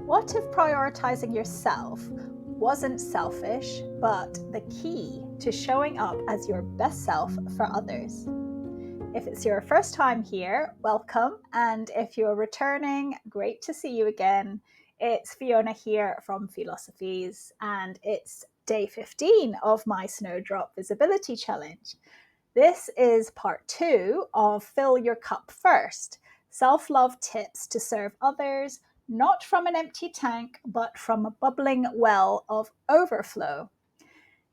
What if prioritizing yourself wasn't selfish, but the key to showing up as your best self for others? If it's your first time here, welcome. And if you're returning, great to see you again. It's Fiona here from Philosophies, and it's day 15 of my Snowdrop Visibility Challenge. This is part 2 of Fill Your Cup First, self-love tips to serve others, not from an empty tank, but from a bubbling well of overflow.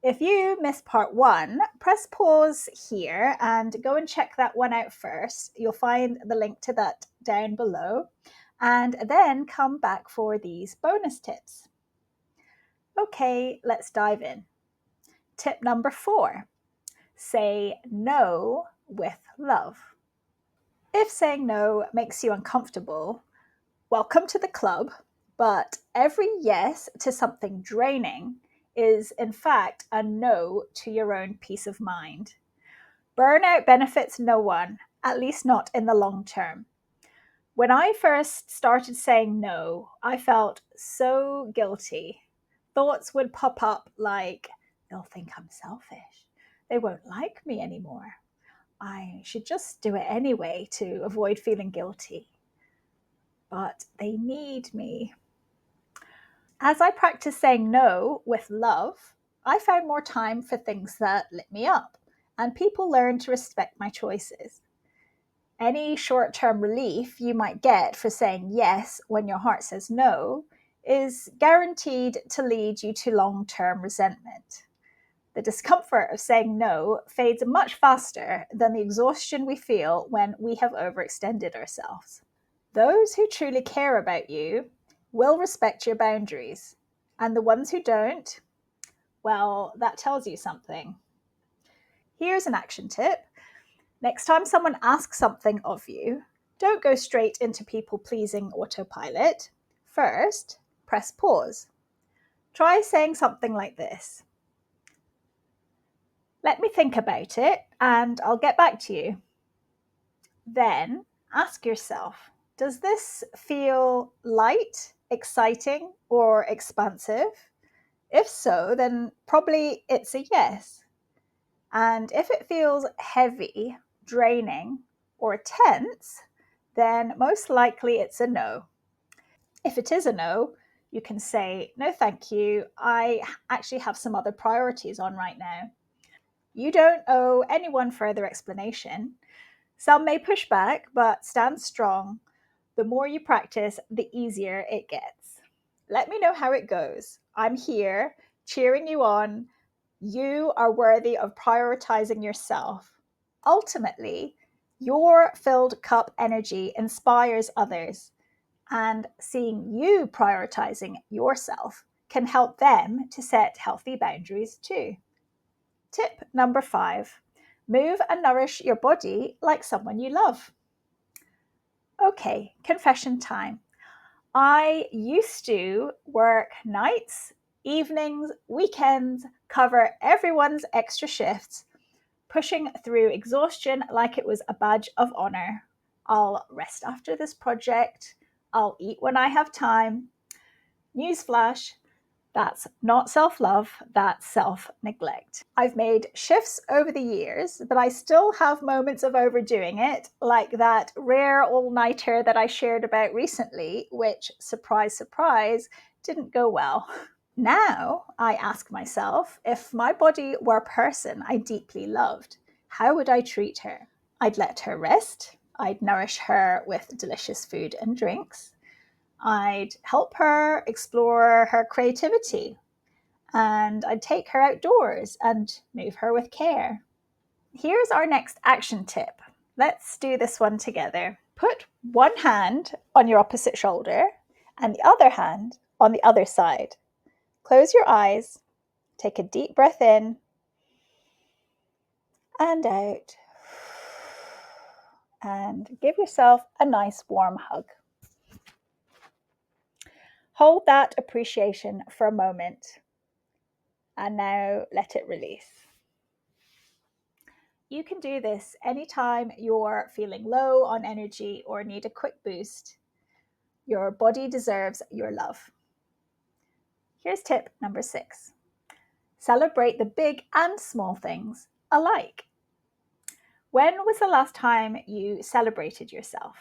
If you missed part 1, press pause here and go and check that one out first. You'll find the link to that down below, and then come back for these bonus tips. Okay, let's dive in. Tip number 4, say no with love. If saying no makes you uncomfortable, welcome to the club, but every yes to something draining is in fact a no to your own peace of mind. Burnout benefits no one, at least not in the long term. When I first started saying no, I felt so guilty. Thoughts would pop up like, they'll think I'm selfish. They won't like me anymore. I should just do it anyway to avoid feeling guilty. But they need me. As I practiced saying no with love, I found more time for things that lit me up, and people learned to respect my choices. Any short-term relief you might get for saying yes when your heart says no is guaranteed to lead you to long-term resentment. The discomfort of saying no fades much faster than the exhaustion we feel when we have overextended ourselves. Those who truly care about you will respect your boundaries, and the ones who don't, well, that tells you something. Here's an action tip. Next time someone asks something of you, don't go straight into people-pleasing autopilot. First, press pause. Try saying something like this. Let me think about it, and I'll get back to you. Then ask yourself, does this feel light, exciting, or expansive? If so, then probably it's a yes. And if it feels heavy, draining, or tense, then most likely it's a no. If it is a no, you can say, no, thank you. I actually have some other priorities on right now. You don't owe anyone further explanation. Some may push back, but stand strong. The more you practice, the easier it gets. Let me know how it goes. I'm here, cheering you on. You are worthy of prioritizing yourself. Ultimately, your filled cup energy inspires others, and seeing you prioritizing yourself can help them to set healthy boundaries too. Tip number 5. Move and nourish your body like someone you love. Okay, confession time. I used to work nights, evenings, weekends, cover everyone's extra shifts, pushing through exhaustion like it was a badge of honor. I'll rest after this project. I'll eat when I have time. Newsflash, that's not self-love, that's self-neglect. I've made shifts over the years, but I still have moments of overdoing it, like that rare all-nighter that I shared about recently, which, surprise, surprise, didn't go well. Now I ask myself, if my body were a person I deeply loved, how would I treat her? I'd let her rest. I'd nourish her with delicious food and drinks. I'd help her explore her creativity, and I'd take her outdoors and move her with care. Here's our next action tip. Let's do this one together. Put one hand on your opposite shoulder and the other hand on the other side. Close your eyes, take a deep breath in and out, and give yourself a nice warm hug. Hold that appreciation for a moment, and now let it release. You can do this anytime you're feeling low on energy or need a quick boost. Your body deserves your love. Here's tip number 6. Celebrate the big and small things alike. When was the last time you celebrated yourself?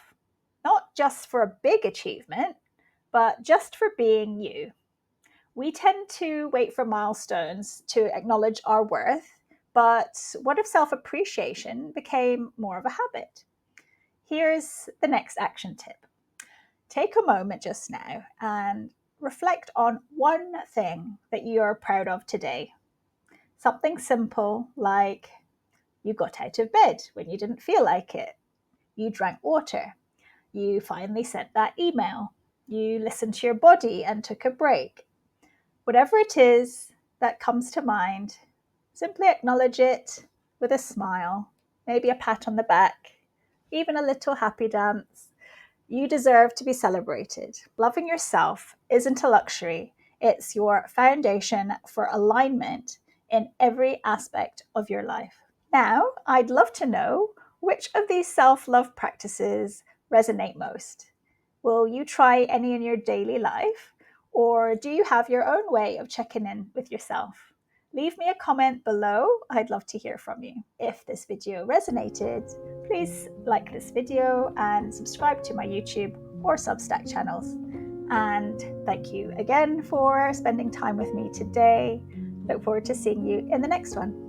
Not just for a big achievement, but just for being you. We tend to wait for milestones to acknowledge our worth, but what if self-appreciation became more of a habit? Here's the next action tip. Take a moment just now and reflect on one thing that you are proud of today. Something simple like you got out of bed when you didn't feel like it, you drank water, you finally sent that email, you listened to your body and took a break. Whatever it is that comes to mind, simply acknowledge it with a smile, maybe a pat on the back, even a little happy dance. You deserve to be celebrated. Loving yourself isn't a luxury, it's your foundation for alignment in every aspect of your life. Now, I'd love to know which of these self-love practices resonate most. Will you try any in your daily life? Or do you have your own way of checking in with yourself? Leave me a comment below. I'd love to hear from you. If this video resonated, please like this video and subscribe to my YouTube or Substack channels. And thank you again for spending time with me today. Look forward to seeing you in the next one.